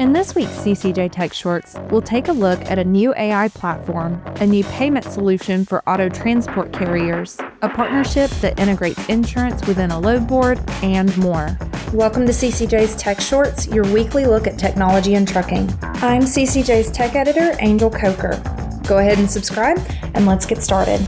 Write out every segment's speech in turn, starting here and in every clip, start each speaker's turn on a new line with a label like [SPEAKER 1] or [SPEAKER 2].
[SPEAKER 1] In this week's CCJ Tech Shorts, we'll take a look at a new AI platform, a new payment solution for auto transport carriers, a partnership that integrates insurance within a load board, and more.
[SPEAKER 2] Welcome to CCJ's Tech Shorts, your weekly look at technology and trucking. I'm CCJ's Tech Editor, Angel Coker. Go ahead and subscribe, and let's get started.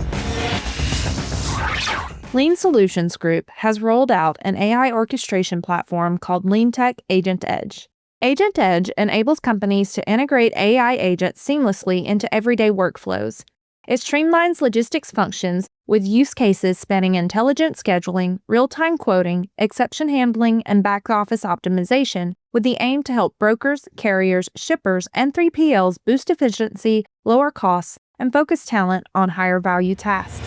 [SPEAKER 1] Lean Solutions Group has rolled out an AI orchestration platform called LeanTek AgentEdge. AgentEdge enables companies to integrate AI agents seamlessly into everyday workflows. It streamlines logistics functions with use cases spanning intelligent scheduling, real-time quoting, exception handling, and back-office optimization, with the aim to help brokers, carriers, shippers, and 3PLs boost efficiency, lower costs, and focus talent on higher-value tasks.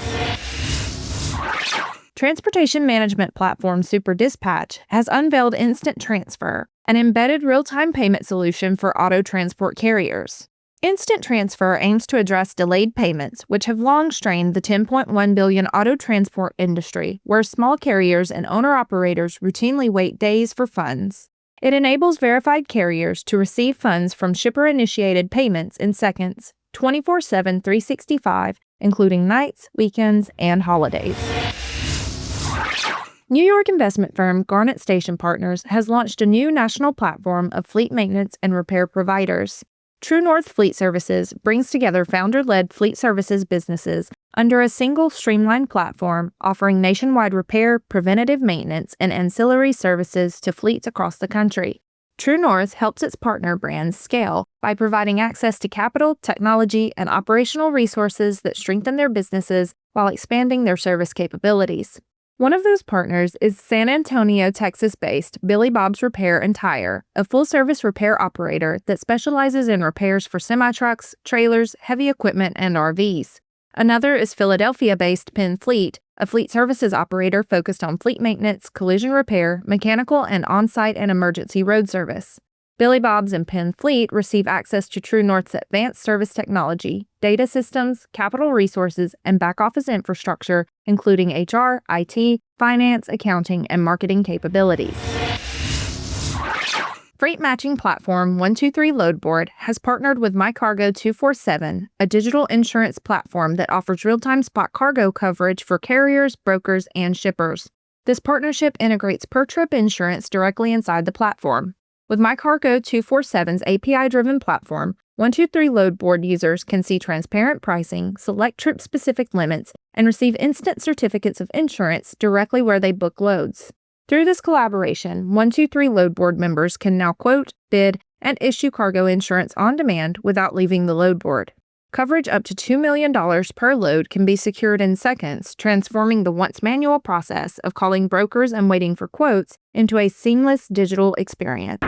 [SPEAKER 1] Transportation management platform SuperDispatch has unveiled Instant Transfer, an embedded real-time payment solution for auto transport carriers. Instant Transfer aims to address delayed payments, which have long strained the $10.1 billion auto transport industry, where small carriers and owner-operators routinely wait days for funds. It enables verified carriers to receive funds from shipper-initiated payments in seconds, 24/7, 365, including nights, weekends, and holidays. New York investment firm Garnet Station Partners has launched a new national platform of fleet maintenance and repair providers. True North Fleet Services brings together founder-led fleet services businesses under a single streamlined platform, offering nationwide repair, preventative maintenance, and ancillary services to fleets across the country. True North helps its partner brands scale by providing access to capital, technology, and operational resources that strengthen their businesses while expanding their service capabilities. One of those partners is San Antonio, Texas-based Billy Bob's Repair and Tire, a full-service repair operator that specializes in repairs for semi-trucks, trailers, heavy equipment, and RVs. Another is Philadelphia-based Penn Fleet, a fleet services operator focused on fleet maintenance, collision repair, mechanical, and on-site and emergency road service. Billy Bob's and Penn Fleet receive access to True North's advanced service technology, data systems, capital resources, and back-office infrastructure, including HR, IT, finance, accounting, and marketing capabilities. Freight matching platform 123 Load Board has partnered with MyCargo 247, a digital insurance platform that offers real-time spot cargo coverage for carriers, brokers, and shippers. This partnership integrates per-trip insurance directly inside the platform. With MyCargo 247's API-driven platform, 123 Load Board users can see transparent pricing, select trip-specific limits, and receive instant certificates of insurance directly where they book loads. Through this collaboration, 123 Load Board members can now quote, bid, and issue cargo insurance on demand without leaving the load board. Coverage up to $2 million per load can be secured in seconds, transforming the once manual process of calling brokers and waiting for quotes into a seamless digital experience.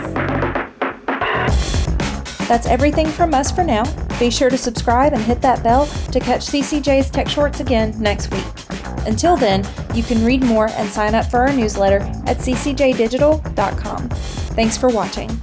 [SPEAKER 2] That's everything from us for now. Be sure to subscribe and hit that bell to catch CCJ's Tech Shorts again next week. Until then, you can read more and sign up for our newsletter at ccjdigital.com. Thanks for watching.